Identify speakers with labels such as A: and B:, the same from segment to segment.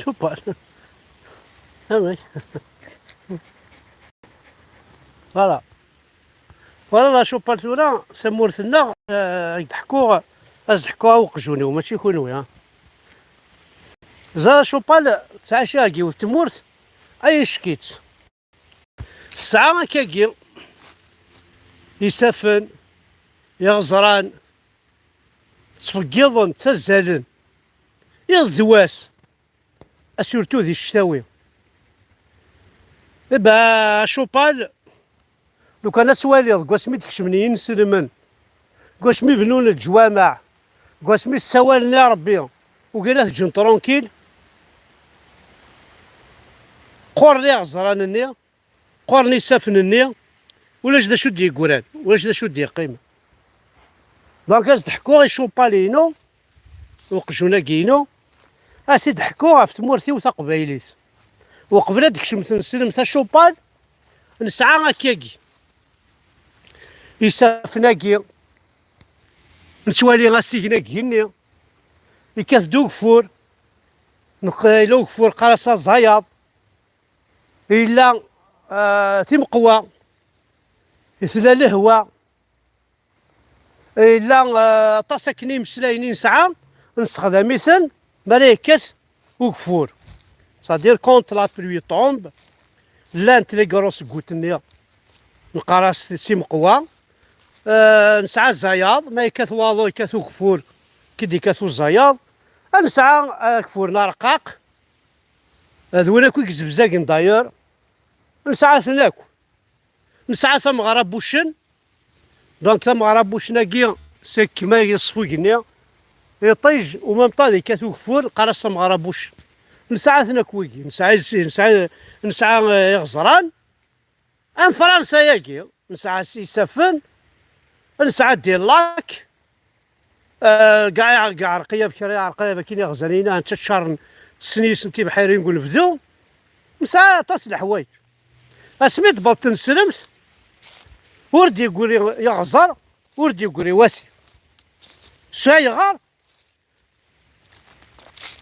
A: شوبال. فهمي. فوالا فوالا شوبال تونا سمورتنا يضحكوا ضحكوها وقجوني وماشي كونوي ها. زا شوبال تعشاكي وتمورت اي شكيت الساعة كاكي يسافن يغزران تفقيضن تزالن يضواس اسورتو ذي الشتاوي إبا شوبال لو كان سواليض قواسمي تكشمني ينسلمن قواسمي بنون الجوامع قواسمي السوالنا ربي وقالت جن ترونكيل قورني غزران النية قورني سافن النية ولا جدا شو دي قران ولا جدا شو دي قيمة دونك از ضحكو غي شوبالينو وقجونا كينو اسي ضحكو في تمورتي وتا قبايليس وقبل هاديك شمت نسلم تا شوبال نسعى كيكي يسافناكي نتوالي غاسيكنا كيني يكاثدو كفور نقيلو كفور قراصة زياض إلا تيمقوى يسلا الهوا إلا طاسكني مسلايني نسعى نستخدم مثلا ملايكة وكفور صادير كونت لا بلوي طومب لا نتلي كروس كوتنيا نقراص تيمقوى نسعى الزياض ما يكاث واضو يكاث كفور كي كاثو الزياض نسعى كفور نرقاق هذونا كويك زبزاكن داير نسعى ثناكو نسعى ثم غراب بوشن دونك ثم غراب بوشناكي سك ما يصفو كنيا يطيج ومام طادي كاثو كفور قراص ثم غراب بوشن نسعى ثناكويكي نسعى يغزران ام فرنسا ياكي نسعى يسافن نسعى ديال لاك كاع عرقيه بكري عرقيه بكيني غزالين انت شهر سنيس انتي بحيري نقول فذو نسعى طاس الحوايج اسميت بلطن سلمت وردي يقول يغزر وردي يقول واسف شاي غار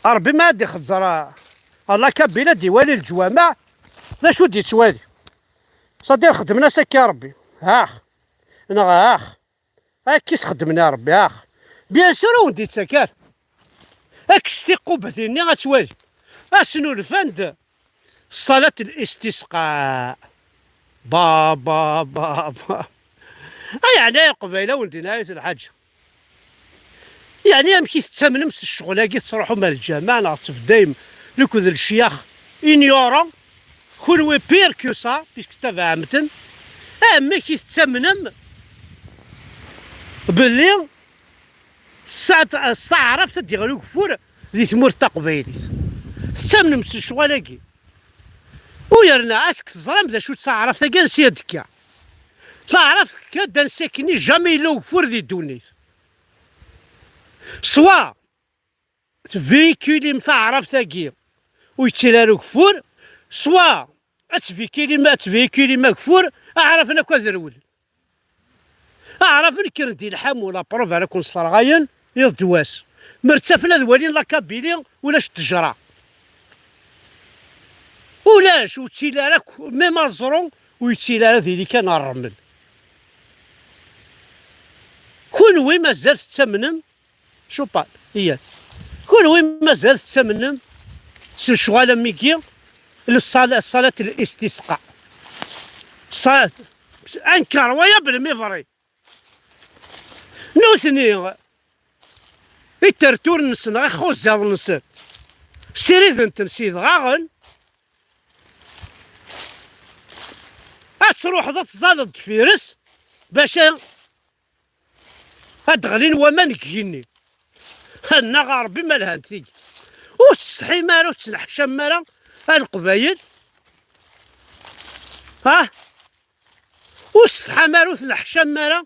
A: ربي ما عندي خزر الله كبيله ديوالي الجوامع لا شو دي توالي صدير خدمنا سكي ربي هاخ انا هاخ كيس خدمنا ربي هاخ بيان سور وندي تسكر اكشتي قبثيني غتوالي اسنو الفند صلاة الاستسقاء بابا بابا يعني قبيله ولدي نهاية الحج يعني يمشي تتمنم الشغل كي تروحوا مال الجامع نعرف دايم لكذا الشيخ إنيورا كل بير كو سا بيسك تبع متن اما كي تتمنم باللي الساعة عرفت ديغلو كفور ذي تمور تقبيلي تتمنم الشغل كي ويرنا اسك تزرم ذا شو تعرف كان سيدك تعرف كدا ساكني جامي لو كفور ذي دونيت سوا تفيكولي متعرف ثاقي ويتلالو كفور سوا تفيكولي ما كفور اعرف انا كذرول اعرف انك ندير الحام ولا بروف على كون صرغاين يردواس مرتفنا ذوالين لا كابيلي ولاش التجرة ولاش وتيلالك مي مازرون ويتيلالا ذيلي كان الرمل كون وين مازال تتمنم شوبال هي كون وين مازال تتمنم شغاله ميكي صلاة الاستسقاء صلاة انكر ويا بالميفري نوثني الترتور نسن غير خوز زاد نسن سيريد انت نسيد غاغن تروح ذات زالد فيرس باش هاد غلين ومان كيني هنا غربي مالها نتيجي وتستحي مالا وتنحشم مالا القبايل ها وتستحى مالا وتنحشم مالا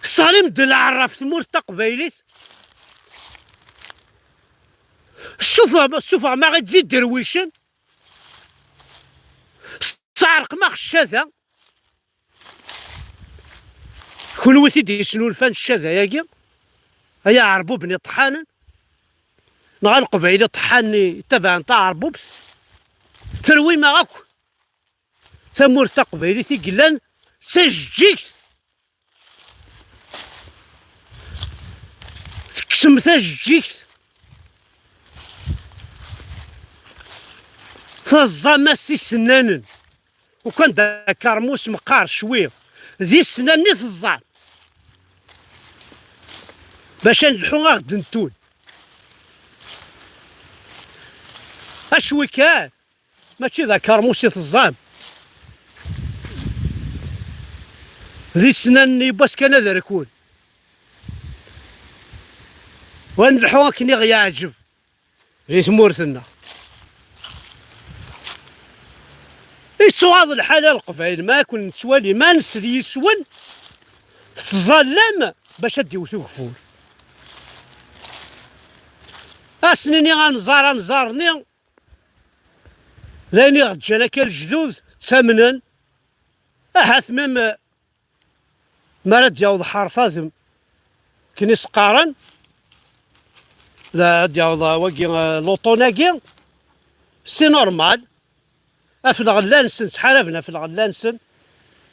A: صالم دل عرف تمور تقبايليت السفا ما غتزيد درويشن تعرق ما خشاذا كل وثيد يسنو الفن الشاذا ياكي هيا عربو بني طحانا نغا القبيلة طحاني تبع نتاع عربوب تروي ما غاكو ثمور تقبيلي تيقلان سجيك تكسم تجيك تظام سي سنانن وكان دا كرموس مقار شويه ذي السنان تظام باش نلحو غاد نتون اشوي كان ماشي ذا كرموس تظام ذي السنان باش كان هذا ركون ونلحو كني غيعجب ريت مورثنا يتصواد الحلال القبائل ما كون نتوالي ما نسري يسون تظلم باش ديوثو كفور اسنيني غنزارني لاني غد جانا كالجدود ثمنا احاث ميم مراد ياوض حرفازم كني سقارن لا دياوض واقي لوطوناكي سي نورمال في الغلانسن تحالفنا في الغلانسن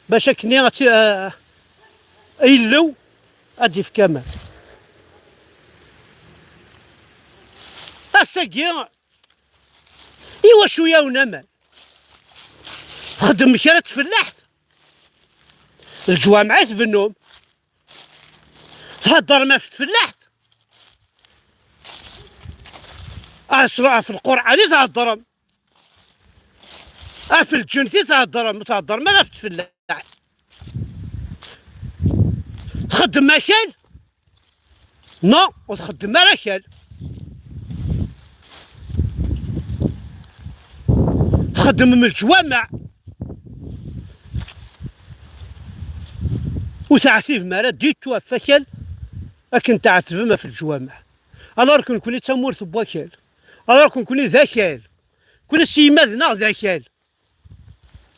A: باش كني غتي ايلو ادي في كمال اساكي ايوا شويه ونمل خدم كرا تفلحت الجوامعات بالنوم تهضر ما تفلحت اسرع في القران تهضر في الجنسي تهضر ما لا تفلح خدم ماشال نو وتخدم ماشال تخدم من الجوامع وتعسيف مالا ديتو فكال لكن تعسف ما في الجوامع الوغ كون تمورث بواكال الوغ كون ذاكال كون سيمادنا ذاكال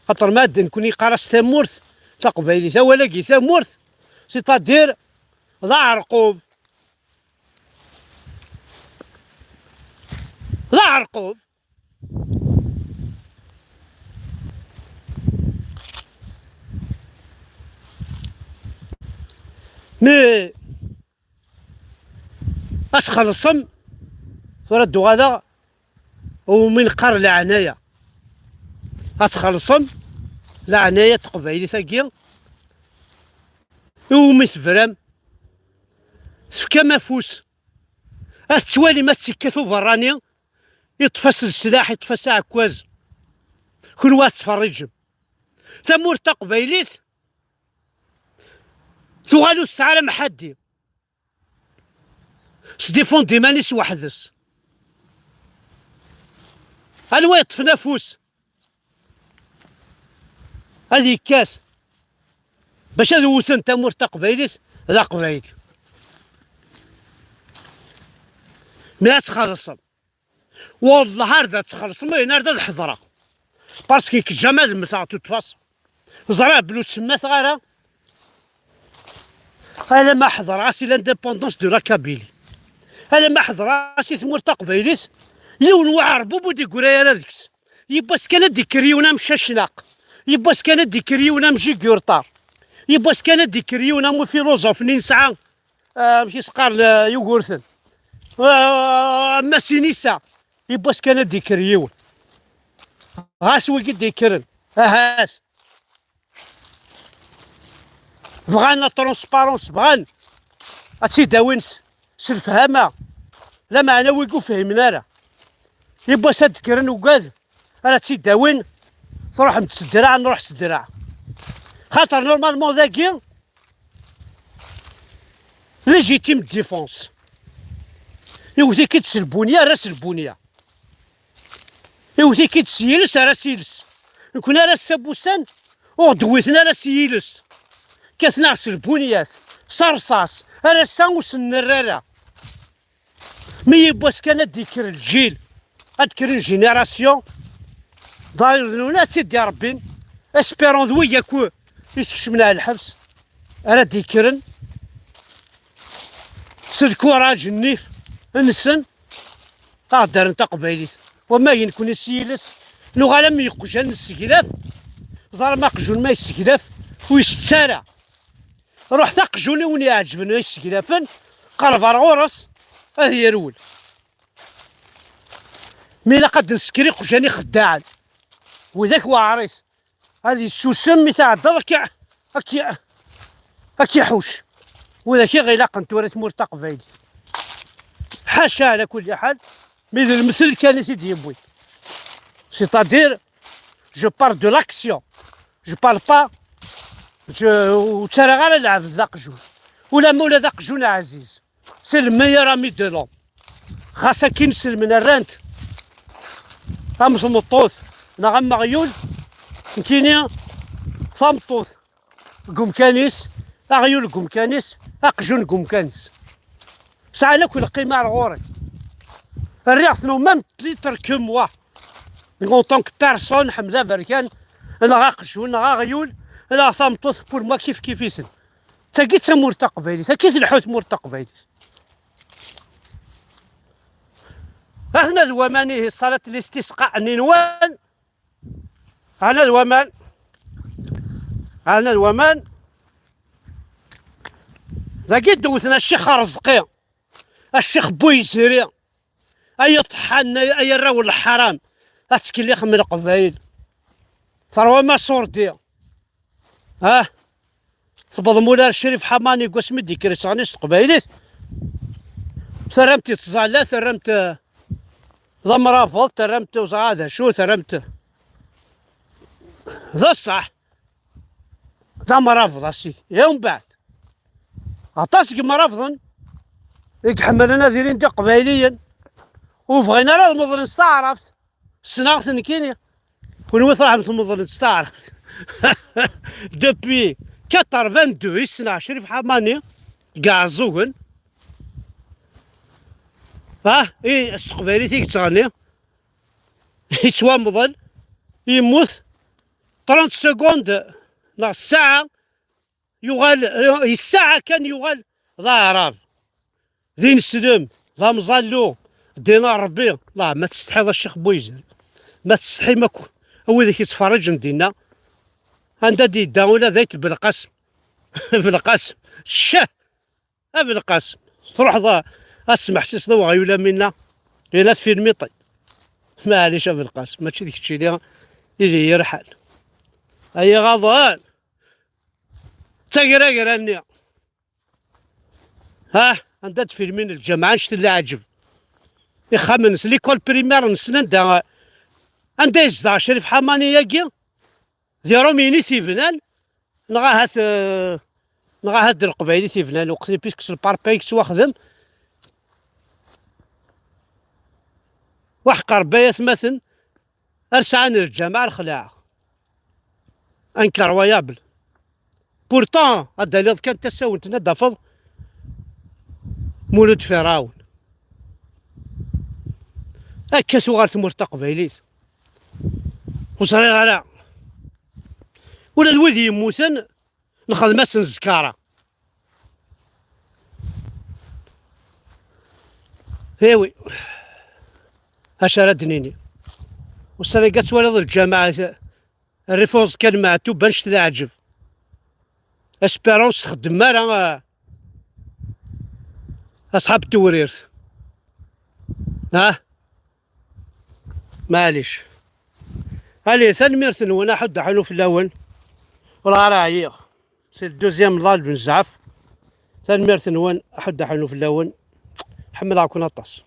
A: خاطر مادن كوني قراص تمورث تقبايلي تا ولاكي تمورث سيتادير ضاع عرقوب مي أتخلصم فردو غادا ومن قر العناية أتخلصم العناية تقبايلي تاكيا وميت فرام سفكا مافوس أتوالي ما تسكتو برانيا يطفس السلاح يطفس عكواز كل واحد تفرجم ثمور تقبايليت ثغالو السعالة محدي سديفون ديمانيس وحدس الوا يطفي نافوس هذه كاس باش هذا وسن تمور تقبايليت هذا قبايلي ما تخلصم والله هذا تخلصم هنا هذا الحضره باسكو كجمال متاع تتفاص زرا بلو تسمى صغيره انا ما حضر راسي لانديبوندونس دو لا كابيلي انا ما حضر راسي ثمور تقبايليت يون وعربو بودي قرايه هذيكس يباس كان ديكريونا مشى شناق يباس كان ديكريونا مشي كيورطار يباس كان ديكريونا مو فيلوزوف نسعى مشي سقار يوغورثن ماشي نسا يباس كان ديكريون هاس وقت ديكرن هاس بغانا ترونسبارونس بغان هادشي داوينس سلفهامة لا معنى ويقو فهمنا راه يبا ساد كرن وقاد راه هادشي داوين تروح متسدرع نروح سدرع خاطر نورمالمون ذاكي ليجيتيم ديفونس يوثي كي تسلبونيا راه سلبونيا يوثي كي تسيلس راه سيلس يكون راه سابوسان ودويتنا راه سيلس كاثنا سلبونيات صرصاص راه سانوس النرارة مي يبواس كان ديكر الجيل اذكر الجينيراسيون دايرنا سيدي ربي اسبيرون ذوي ياكو يسكشمنا الحبس راه ديكرن سلكوراج النيف نسن تقدر انت قبايليت وما ينكون السيلس نو غالا يقجن السكلاف زار ما قجون ما يسكلاف ويستسارع روح تقجوني وني عجبني السكلافن قرب غورس هذه يرول مي لا قد نسكري قجاني خداعا وذاك واعريس هذه السوسم تاع الضر هكي حوش وذاك غير قنت ورث مرتق قبايلي حاشا على كل حال مي المثل كان سيدي يبوي سيتادير جو بار دو لاكسيون جو بار با وترى غير نلعب ذاق جون ولا ذاق جون عزيز سي الميور امي دو لوم خاصها كي نسلم الرانت غمس مطوث نغم مغيول نكينيا فمطوث قوم كانيس اغيول قوم كانيس اقجون قوم كانيس ساعة كل قيمة غوري الرياض نو ميم تليتر كو موا اون طونك بيرسون حمزة بركان انا غاقجون انا غاغيول انا فمطوث بور ما كيف كيفيسن تاكيت مرتق بالي تاكيت الحوت مرتق بالي هنا الومان هي صلاة الاستسقاء نينوان هنا الومان لقيت دوثنا الشيخ رزقي الشيخ بويزري اي طحان اي الراول الحرام اتكليخ من القبايل ثروة ما صورتي صبض مولا الشريف حماني قسمي ديكري صانيس قبايلي ثرمتي تزالا ثرمت ضم رافض ثرمت وزعاده شو ثرمت ذا الصح ضم رافض السيدي يوم بعد عطاسك مرافضا يحملنا ذيرين دي قبايليا وبغينا راه المظلم استعرفت السنة كينيا كون وصراحة مثل المظلم استعرفت دوبوي 82 السنة شريف حماني كاع الزوغن ايه السقبالي تيك تغني يتوامضل يموت 30 سكوند لا الساعة يغال الساعة كان يغال لا عراب ذي نسلم لا مظلو دينا ربي لا ما تستحي هذا الشيخ بويزر ما تستحي ما هو ذاك يتفرج ندينا عندها دي داولا ذاك بالقسم بالقسم شه بالقسم تروح ذا اسمح سيس ذو غيولا منا ليلات في الميطي معليش بالقسم ماشي ديك الشي اللي يرحل اي غضان تقرا قراني عندها تفيلمين الجامعة نشت اللي عجب يخمنس ليكول بريمير نسنا عندها يزدع شريف حماني ياكي ديرو ميني تيبنان نغا هاد القبايلي تيبنان وقتي بيسكس الباربيكس واخدم وحقر بايث مثل ارسعان الجامعة الخلاع انكرويابل بورتون هذا اللي كان تساوي تندفض مولود فرعون هكا سوغارت مرتقبيليت وصري غلا ولا الوذي يموتن نخدم اسن زكارة هاوي هاشا دنيني وصري ولد الجامعة الريفوز كان معتوب بانش عجب اسبيرونس تخدم مالا اصحاب التوريرث معليش الي ثاني وانا حد حلو في الاول ولا راعي سي الدوزيام ضال بن زعف ثاني مرثن وان حد حلو في الاول حمل عكون الطاس